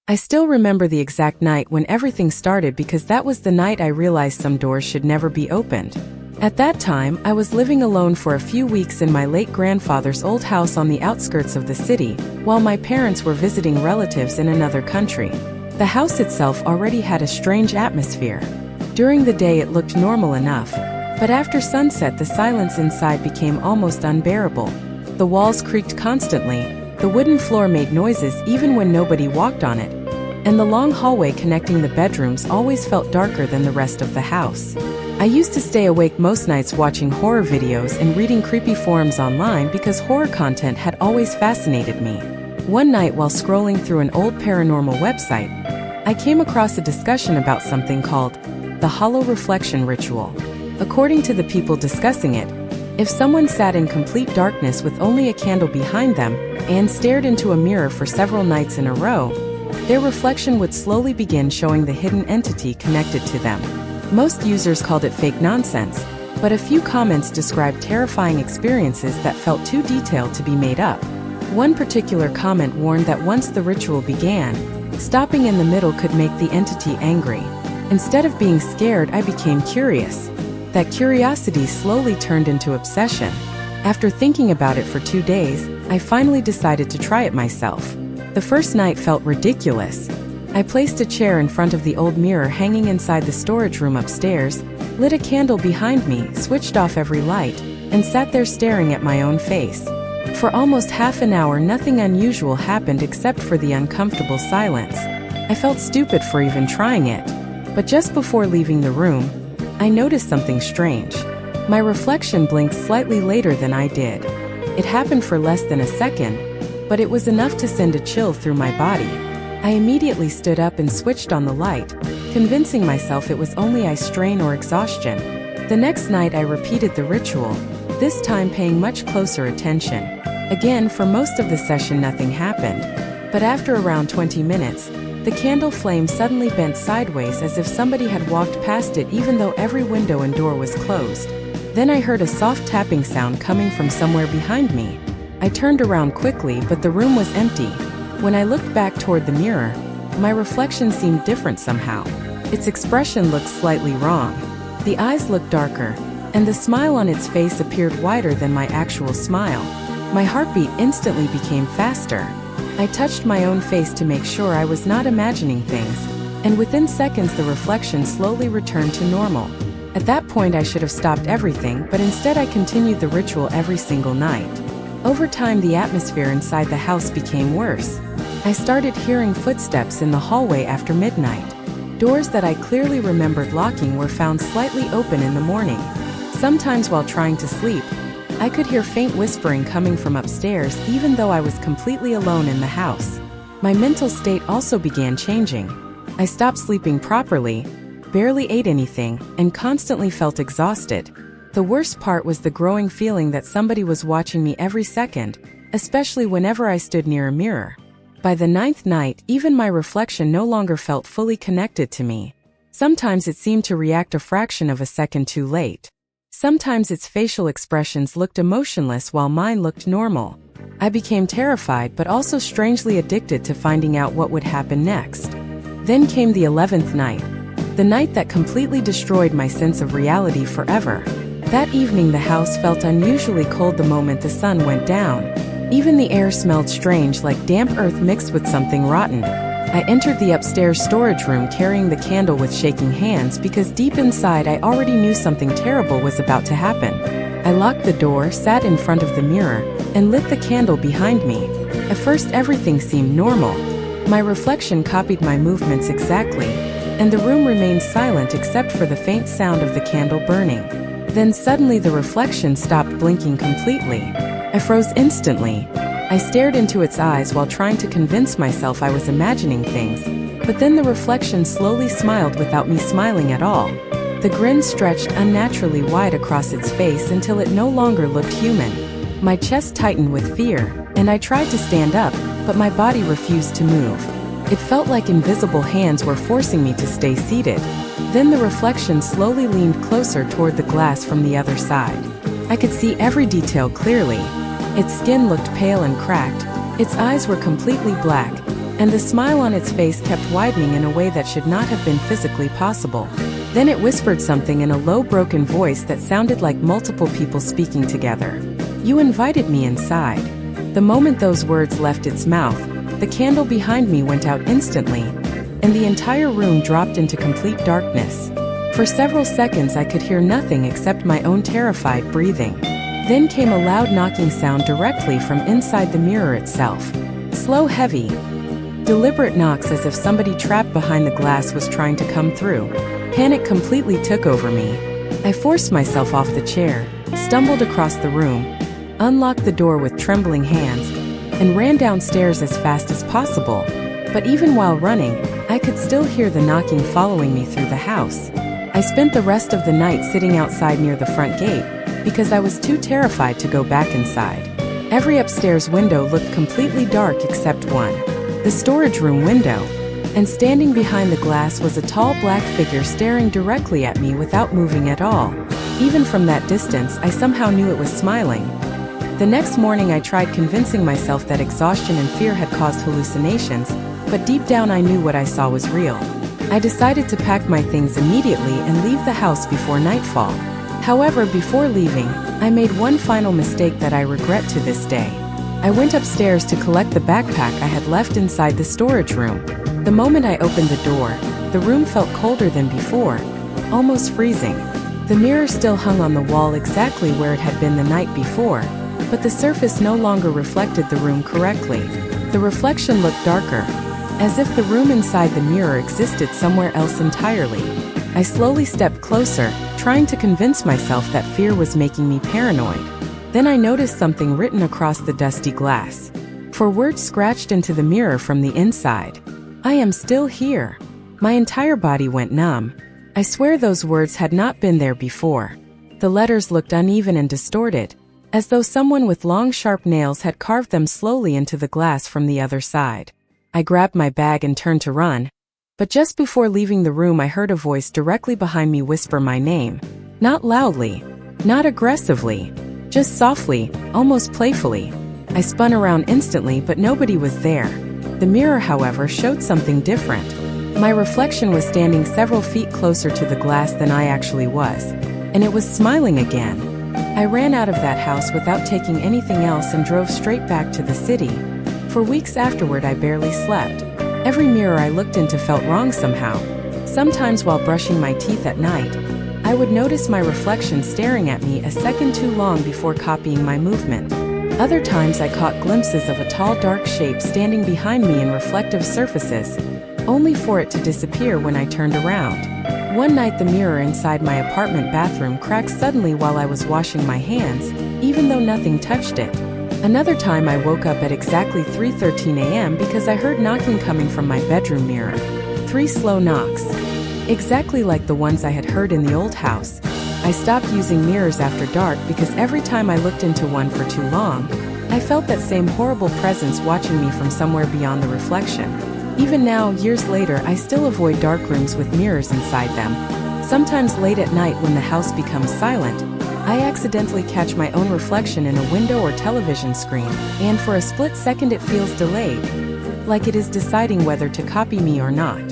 I still remember the exact night when everything started because that was the night I realized some doors should never be opened. At that time, I was living alone for a few weeks in my late grandfather's old house on the outskirts of the city, while my parents were visiting relatives in another country. The house itself already had a strange atmosphere. During the day it looked normal enough, but after sunset the silence inside became almost unbearable. The walls creaked constantly, the wooden floor made noises even when nobody walked on it, and the long hallway connecting the bedrooms always felt darker than the rest of the house. I used to stay awake most nights watching horror videos and reading creepy forums online because horror content had always fascinated me. One night while scrolling through an old paranormal website, I came across a discussion about something called the hollow reflection ritual. According to the people discussing it, if someone sat in complete darkness with only a candle behind them and stared into a mirror for several nights in a row, their reflection would slowly begin showing the hidden entity connected to them. Most users called it fake nonsense, but a few comments described terrifying experiences that felt too detailed to be made up. One particular comment warned that once the ritual began, stopping in the middle could make the entity angry. Instead of being scared, I became curious. That curiosity slowly turned into obsession. After thinking about it for 2 days, I finally decided to try it myself. The first night felt ridiculous. I placed a chair in front of the old mirror hanging inside the storage room upstairs, lit a candle behind me, switched off every light, and sat there staring at my own face. For almost half an hour nothing unusual happened except for the uncomfortable silence. I felt stupid for even trying it. But just before leaving the room, I noticed something strange. My reflection blinked slightly later than I did. It happened for less than a second, but it was enough to send a chill through my body. I immediately stood up and switched on the light, convincing myself it was only eye strain or exhaustion. The next night I repeated the ritual, this time paying much closer attention. Again, for most of the session nothing happened, but after around 20 minutes, the candle flame suddenly bent sideways as if somebody had walked past it even though every window and door was closed. Then I heard a soft tapping sound coming from somewhere behind me. I turned around quickly, but the room was empty. When I looked back toward the mirror, my reflection seemed different somehow. Its expression looked slightly wrong. The eyes looked darker, and the smile on its face appeared wider than my actual smile. My heartbeat instantly became faster. I touched my own face to make sure I was not imagining things, and within seconds the reflection slowly returned to normal. At that point I should have stopped everything, but instead I continued the ritual every single night. Over time the atmosphere inside the house became worse. I started hearing footsteps in the hallway after midnight. Doors that I clearly remembered locking were found slightly open in the morning. Sometimes while trying to sleep, I could hear faint whispering coming from upstairs even though I was completely alone in the house. My mental state also began changing. I stopped sleeping properly, barely ate anything, and constantly felt exhausted. The worst part was the growing feeling that somebody was watching me every second, especially whenever I stood near a mirror. By the 9th night, even my reflection no longer felt fully connected to me. Sometimes it seemed to react a fraction of a second too late. Sometimes its facial expressions looked emotionless while mine looked normal. I became terrified but also strangely addicted to finding out what would happen next. Then came the 11th night, the night that completely destroyed my sense of reality forever. That evening the house felt unusually cold the moment the sun went down. Even the air smelled strange, like damp earth mixed with something rotten. I entered the upstairs storage room carrying the candle with shaking hands because deep inside I already knew something terrible was about to happen. I locked the door, sat in front of the mirror, and lit the candle behind me. At first everything seemed normal. My reflection copied my movements exactly, and the room remained silent except for the faint sound of the candle burning. Then suddenly the reflection stopped blinking completely. I froze instantly. I stared into its eyes while trying to convince myself I was imagining things, but then the reflection slowly smiled without me smiling at all. The grin stretched unnaturally wide across its face until it no longer looked human. My chest tightened with fear, and I tried to stand up, but my body refused to move. It felt like invisible hands were forcing me to stay seated. Then the reflection slowly leaned closer toward the glass from the other side. I could see every detail clearly. Its skin looked pale and cracked, its eyes were completely black, and the smile on its face kept widening in a way that should not have been physically possible. Then it whispered something in a low, broken voice that sounded like multiple people speaking together. "You invited me inside." The moment those words left its mouth, the candle behind me went out instantly, and the entire room dropped into complete darkness. For several seconds I could hear nothing except my own terrified breathing. Then came a loud knocking sound directly from inside the mirror itself. Slow, heavy, deliberate knocks as if somebody trapped behind the glass was trying to come through. Panic completely took over me. I forced myself off the chair, stumbled across the room, unlocked the door with trembling hands, and ran downstairs as fast as possible. But even while running, I could still hear the knocking following me through the house. I spent the rest of the night sitting outside near the front gate because I was too terrified to go back inside. Every upstairs window looked completely dark except one, the storage room window, and standing behind the glass was a tall black figure staring directly at me without moving at all. Even from that distance, I somehow knew it was smiling. The next morning I tried convincing myself that exhaustion and fear had caused hallucinations, but deep down I knew what I saw was real. I decided to pack my things immediately and leave the house before nightfall. However, before leaving, I made one final mistake that I regret to this day. I went upstairs to collect the backpack I had left inside the storage room. The moment I opened the door, the room felt colder than before, almost freezing. The mirror still hung on the wall exactly where it had been the night before, but the surface no longer reflected the room correctly. The reflection looked darker, as if the room inside the mirror existed somewhere else entirely. I slowly stepped closer, trying to convince myself that fear was making me paranoid. Then I noticed something written across the dusty glass. 4 words scratched into the mirror from the inside. "I am still here." My entire body went numb. I swear those words had not been there before. The letters looked uneven and distorted, as though someone with long sharp nails had carved them slowly into the glass from the other side. I grabbed my bag and turned to run, but just before leaving the room I heard a voice directly behind me whisper my name. Not loudly, not aggressively, just softly, almost playfully. I spun around instantly, but nobody was there. The mirror, however, showed something different. My reflection was standing several feet closer to the glass than I actually was, and it was smiling again. I ran out of that house without taking anything else and drove straight back to the city. For weeks afterward I barely slept. Every mirror I looked into felt wrong somehow. Sometimes while brushing my teeth at night, I would notice my reflection staring at me a second too long before copying my movement. Other times I caught glimpses of a tall dark shape standing behind me in reflective surfaces, only for it to disappear when I turned around. One night the mirror inside my apartment bathroom cracked suddenly while I was washing my hands, even though nothing touched it. Another time I woke up at exactly 3:13 a.m. because I heard knocking coming from my bedroom mirror. 3 slow knocks, exactly like the ones I had heard in the old house. I stopped using mirrors after dark because every time I looked into one for too long, I felt that same horrible presence watching me from somewhere beyond the reflection. Even now, years later, I still avoid dark rooms with mirrors inside them. Sometimes late at night when the house becomes silent, I accidentally catch my own reflection in a window or television screen, and for a split second it feels delayed, like it is deciding whether to copy me or not.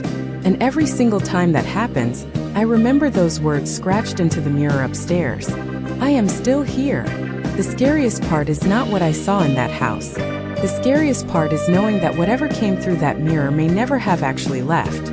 And every single time that happens, I remember those words scratched into the mirror upstairs. I am still here. The scariest part is not what I saw in that house. The scariest part is knowing that whatever came through that mirror may never have actually left.